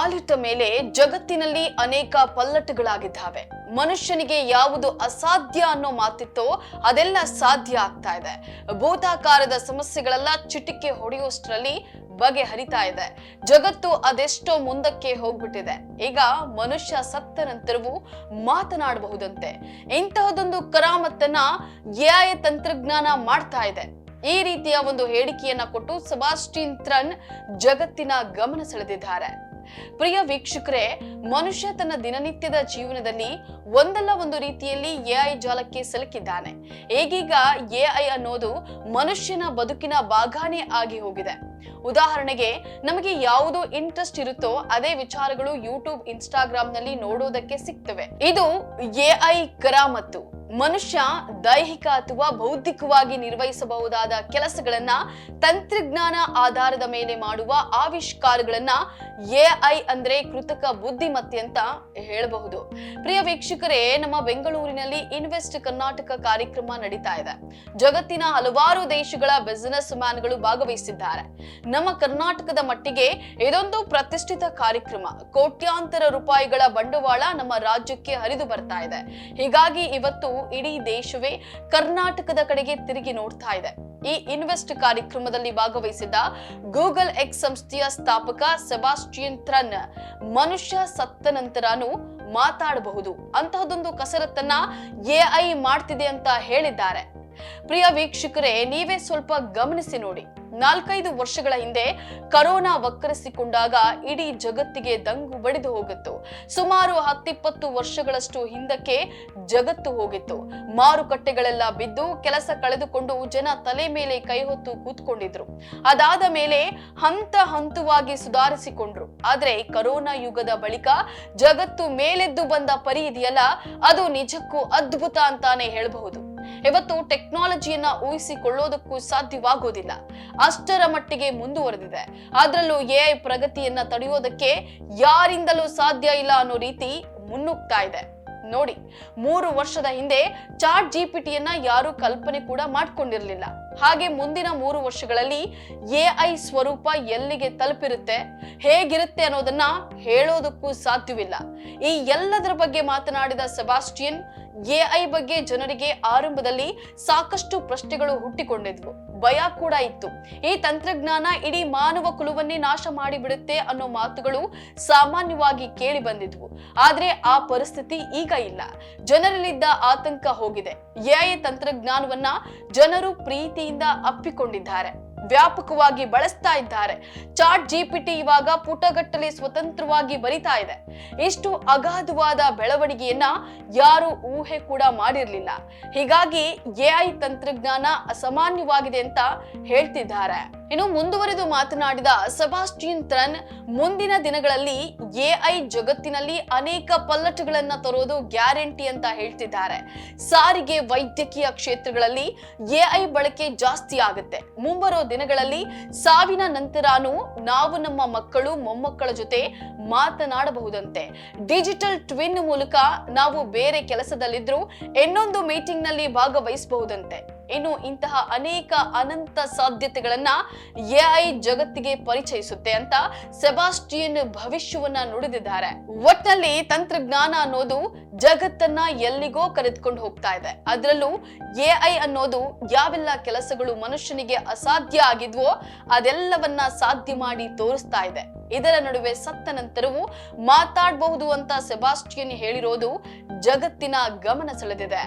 ಕಾಲಿಟ್ಟ ಮೇಲೆ ಜಗತ್ತಿನಲ್ಲಿ ಅನೇಕ ಪಲ್ಲಟಗಳಾಗಿದ್ದಾವೆ. ಮನುಷ್ಯನಿಗೆ ಯಾವುದು ಅಸಾಧ್ಯ ಅನ್ನೋ ಮಾತಿತ್ತೋ ಅದೆಲ್ಲ ಸಾಧ್ಯ ಆಗ್ತಾ ಇದೆ. ಭೂತಾಕಾರದ ಸಮಸ್ಯೆಗಳೆಲ್ಲ ಚಿಟಿಕೆ ಹೊಡೆಯುವಷ್ಟರಲ್ಲಿ ಬಗೆಹರಿತಾ ಇದೆ. ಜಗತ್ತು ಅದೆಷ್ಟೋ ಮುಂದಕ್ಕೆ ಹೋಗ್ಬಿಟ್ಟಿದೆ. ಈಗ ಮನುಷ್ಯ ಸತ್ತ ನಂತರವೂ ಮಾತನಾಡಬಹುದಂತೆ. ಇಂತಹದೊಂದು ಕರಾಮತ್ತನ್ನ ಎಐ ತಂತ್ರಜ್ಞಾನ ಮಾಡ್ತಾ ಇದೆ. ಈ ರೀತಿಯ ಒಂದು ಹೇಳಿಕೆಯನ್ನ ಕೊಟ್ಟು ಸೆಬಾಸ್ಟಿಯನ್ ಥ್ರನ್ ಜಗತ್ತಿನ ಗಮನ ಸೆಳೆದಿದ್ದಾರೆ. ಪ್ರಿಯ ವೀಕ್ಷಕರೇ, ಮನುಷ್ಯ ತನ್ನ ದಿನನಿತ್ಯದ ಜೀವನದಲ್ಲಿ ಒಂದಲ್ಲ ಒಂದು ರೀತಿಯಲ್ಲಿ ಎಐ ಜಾಲಕ್ಕೆ ಸಿಲುಕಿದ್ದಾನೆ. ಈಗೀಗ ಎಐ ಅನ್ನೋದು ಮನುಷ್ಯನ ಬದುಕಿನ ಭಾಗನೇ ಆಗಿ ಹೋಗಿದೆ. ಉದಾಹರಣೆಗೆ, ನಮಗೆ ಯಾವುದು ಇಂಟ್ರೆಸ್ಟ್ ಇರುತ್ತೋ ಅದೇ ವಿಚಾರಗಳು ಯೂಟ್ಯೂಬ್, ಇನ್ಸ್ಟಾಗ್ರಾಮ್ ನಲ್ಲಿ ನೋಡೋದಕ್ಕೆ ಸಿಗ್ತವೆ. ಇದು ಎಐ ಕರಾಮತ್ತು. ಮನುಷ್ಯ ದೈಹಿಕ ಅಥವಾ ಬೌದ್ಧಿಕವಾಗಿ ನಿರ್ವಹಿಸಬಹುದಾದ ಕೆಲಸಗಳನ್ನ ತಂತ್ರಜ್ಞಾನ ಆಧಾರದ ಮೇಲೆ ಮಾಡುವ ಆವಿಷ್ಕಾರಗಳನ್ನ ಎಐ ಅಂದ್ರೆ ಕೃತಕ ಬುದ್ಧಿಮತ್ತೆ ಅಂತ ಹೇಳಬಹುದು. ಪ್ರಿಯ ವೀಕ್ಷಕರೇ, ನಮ್ಮ ಬೆಂಗಳೂರಿನಲ್ಲಿ ಇನ್ವೆಸ್ಟ್ ಕರ್ನಾಟಕ ಕಾರ್ಯಕ್ರಮ ನಡೀತಾ ಇದೆ. ಜಗತ್ತಿನ ಹಲವಾರು ದೇಶಗಳ ಬಿಸಿನೆಸ್ ಮ್ಯಾನ್ಗಳು ಭಾಗವಹಿಸಿದ್ದಾರೆ. ನಮ್ಮ ಕರ್ನಾಟಕದ ಮಟ್ಟಿಗೆ ಇದೊಂದು ಪ್ರತಿಷ್ಠಿತ ಕಾರ್ಯಕ್ರಮ. ಕೋಟ್ಯಾಂತರ ರೂಪಾಯಿಗಳ ಬಂಡವಾಳ ನಮ್ಮ ರಾಜ್ಯಕ್ಕೆ ಹರಿದು ಬರ್ತಾ ಇದೆ. ಹೀಗಾಗಿ ಇವತ್ತು ಇಡೀ ದೇಶವೇ ಕರ್ನಾಟಕದ ಕಡೆಗೆ ತಿರುಗಿ ನೋಡ್ತಾ ಇದೆ. ಈ ಇನ್ವೆಸ್ಟ್ ಕಾರ್ಯಕ್ರಮದಲ್ಲಿ ಭಾಗವಹಿಸಿದ್ದ ಗೂಗಲ್ ಎಕ್ಸ್ ಸಂಸ್ಥೆಯ ಸ್ಥಾಪಕ ಸೆಬಾಸ್ಟಿಯನ್ ಥ್ರನ್ ಮನುಷ್ಯ ಸತ್ತ ನಂತರನೂ ಮಾತಾಡಬಹುದು ಅಂತಹದೊಂದು ಕಸರತ್ತನ್ನ ಎಐ ಮಾಡ್ತಿದೆ ಅಂತ ಹೇಳಿದ್ದಾರೆ. ಪ್ರಿಯ ವೀಕ್ಷಕರೇ, ನೀವೇ ಸ್ವಲ್ಪ ಗಮನಿಸಿ ನೋಡಿ. 4-5 ವರ್ಷಗಳ ಹಿಂದೆ ಕರೋನಾ ವಕ್ಕರಿಸಿಕೊಂಡಾಗ ಇಡೀ ಜಗತ್ತಿಗೆ ದಂಗು ಬಡಿದು ಹೋಗಿತ್ತು. ಸುಮಾರು 10-20 ವರ್ಷಗಳಷ್ಟು ಹಿಂದಕ್ಕೆ ಜಗತ್ತು ಹೋಗಿತ್ತು. ಮಾರುಕಟ್ಟೆಗಳೆಲ್ಲ ಬಿದ್ದು ಕೆಲಸ ಕಳೆದುಕೊಂಡು ಜನ ತಲೆ ಮೇಲೆ ಕೈ ಹೊತ್ತು ಕೂತ್ಕೊಂಡಿದ್ರು. ಅದಾದ ಮೇಲೆ ಹಂತವಾಗಿ ಸುಧಾರಿಸಿಕೊಂಡ್ರು. ಆದ್ರೆ ಕರೋನಾ ಯುಗದ ಬಳಿಕ ಜಗತ್ತು ಮೇಲೆದ್ದು ಬಂದ ಪರಿ ಇದೆಯಲ್ಲ, ಅದು ನಿಜಕ್ಕೂ ಅದ್ಭುತ ಅಂತಾನೆ ಹೇಳಬಹುದು. ಇವತ್ತು ಟೆಕ್ನಾಲಜಿಯನ್ನ ಊಹಿಸಿಕೊಳ್ಳೋದಕ್ಕೂ ಸಾಧ್ಯವಾಗೋದಿಲ್ಲ. ಅಷ್ಟರ ಮಟ್ಟಿಗೆ ಮುಂದುವರೆದಿದೆ. ಅದರಲ್ಲೂ ಎಐ ಪ್ರಗತಿಯನ್ನ ತಡೆಯೋದಕ್ಕೆ ಯಾರಿಂದಲೂ ಸಾಧ್ಯ ಇಲ್ಲ ಅನ್ನೋ ರೀತಿ ಮುನ್ನುಗ್ತಾ ಇದೆ. ನೋಡಿ, 3 ವರ್ಷದ ಹಿಂದೆ ಚಾಟ್ ಜಿಪಿಟಿಯನ್ನ ಯಾರು ಕಲ್ಪನೆ ಕೂಡ ಮಾಡ್ಕೊಂಡಿರ್ಲಿಲ್ಲ. ಹಾಗೆ ಮುಂದಿನ 3 ವರ್ಷಗಳಲ್ಲಿ ಎಐ ಸ್ವರೂಪ ಎಲ್ಲಿಗೆ ತಲುಪಿರುತ್ತೆ, ಹೇಗಿರುತ್ತೆ ಅನ್ನೋದನ್ನ ಹೇಳೋದಕ್ಕೂ ಸಾಧ್ಯವಿಲ್ಲ. ಈ ಎಲ್ಲದರ ಬಗ್ಗೆ ಮಾತನಾಡಿದ ಸೆಬಾಸ್ಟಿಯನ್, ಎಐ ಬಗ್ಗೆ ಜನರಿಗೆ ಆರಂಭದಲ್ಲಿ ಸಾಕಷ್ಟು ಪ್ರಶ್ನೆಗಳು ಹುಟ್ಟಿಕೊಂಡಿದ್ವು, ಭಯ ಕೂಡ ಇತ್ತು. ಈ ತಂತ್ರಜ್ಞಾನ ಇಡೀ ಮಾನವ ಕುಲವನ್ನೇ ನಾಶ ಮಾಡಿಬಿಡುತ್ತೆ ಅನ್ನೋ ಮಾತುಗಳು ಸಾಮಾನ್ಯವಾಗಿ ಕೇಳಿ ಬಂದಿದ್ವು. ಆದ್ರೆ ಆ ಪರಿಸ್ಥಿತಿ ಈಗ ಇಲ್ಲ. ಜನರಲ್ಲಿದ್ದ ಆತಂಕ ಹೋಗಿದೆ. ಎಐ ತಂತ್ರಜ್ಞಾನವನ್ನ ಜನರು ಪ್ರೀತಿಯಿಂದ ಅಪ್ಪಿಕೊಂಡಿದ್ದಾರೆ, ವ್ಯಾಪಕವಾಗಿ ಬಳಸ್ತಾ ಇದ್ದಾರೆ. ಚಾಟ್ ಜಿಪಿಟಿ ಇವಾಗ ಪುಟಗಟ್ಟಲೆ ಸ್ವತಂತ್ರವಾಗಿ ಬರಿತಾ ಇದೆ. ಇಷ್ಟು ಅಗಾಧವಾದ ಬೆಳವಣಿಗೆಯನ್ನ ಯಾರು ಊಹೆ ಕೂಡ ಮಾಡಿರ್ಲಿಲ್ಲ. ಹೀಗಾಗಿ ಎಐ ತಂತ್ರಜ್ಞಾನ ಅಸಾಮಾನ್ಯವಾಗಿದೆ ಅಂತ ಹೇಳ್ತಿದ್ದಾರೆ. ಇನ್ನು ಮುಂದುವರೆದು ಮಾತನಾಡಿದ ಸೆಬಾಸ್ಟಿಯನ್ ಥ್ರನ್, ಮುಂದಿನ ದಿನಗಳಲ್ಲಿ ಎಐ ಜಗತ್ತಿನಲ್ಲಿ ಅನೇಕ ಪಲ್ಲಟಗಳನ್ನ ತರೋದು ಗ್ಯಾರಂಟಿ ಅಂತ ಹೇಳ್ತಿದ್ದಾರೆ. ಸಾರಿಗೆ, ವೈದ್ಯಕೀಯ ಕ್ಷೇತ್ರಗಳಲ್ಲಿ ಎಐ ಬಳಕೆ ಜಾಸ್ತಿ ಆಗುತ್ತೆ. ಮುಂಬರೋ ದಿನಗಳಲ್ಲಿ ಸಾವಿನ ನಂತರನೂ ನಾವು ನಮ್ಮ ಮಕ್ಕಳು, ಮೊಮ್ಮಕ್ಕಳ ಜೊತೆ ಮಾತನಾಡಬಹುದಂತೆ. ಡಿಜಿಟಲ್ ಟ್ವಿನ್ ಮೂಲಕ ನಾವು ಬೇರೆ ಕೆಲಸದಲ್ಲಿದ್ರು ಇನ್ನೊಂದು ಮೀಟಿಂಗ್ ನಲ್ಲಿ ಭಾಗವಹಿಸಬಹುದಂತೆ. ಇನ್ನು ಇಂತಹ ಅನೇಕ ಅನಂತ ಸಾಧ್ಯತೆಗಳನ್ನ ಎಐ ಜಗತ್ತಿಗೆ ಪರಿಚಯಿಸುತ್ತೆ ಅಂತ ಸೆಬಾಸ್ಟಿಯನ್ ಭವಿಷ್ಯವನ್ನ ನುಡಿದಿದ್ದಾರೆ. ಒಟ್ಟಿನಲ್ಲಿ ತಂತ್ರಜ್ಞಾನ ಅನ್ನೋದು ಜಗತ್ತನ್ನ ಎಲ್ಲಿಗೋ ಕರೆದುಕೊಂಡು ಹೋಗ್ತಾ ಇದೆ. ಅದರಲ್ಲೂ ಎಐ ಅನ್ನೋದು ಯಾವೆಲ್ಲ ಕೆಲಸಗಳು ಮನುಷ್ಯನಿಗೆ ಅಸಾಧ್ಯ ಆಗಿದ್ವೋ ಅದೆಲ್ಲವನ್ನ ಸಾಧ್ಯ ಮಾಡಿ ತೋರಿಸ್ತಾ ಇದೆ. ಇದರ ನಡುವೆ ಸತ್ತ ನಂತರವೂ ಮಾತಾಡಬಹುದು ಅಂತ ಸೆಬಾಸ್ಟಿಯನ್ ಹೇಳಿರೋದು ಜಗತ್ತಿನ ಗಮನ ಸೆಳೆದಿದೆ.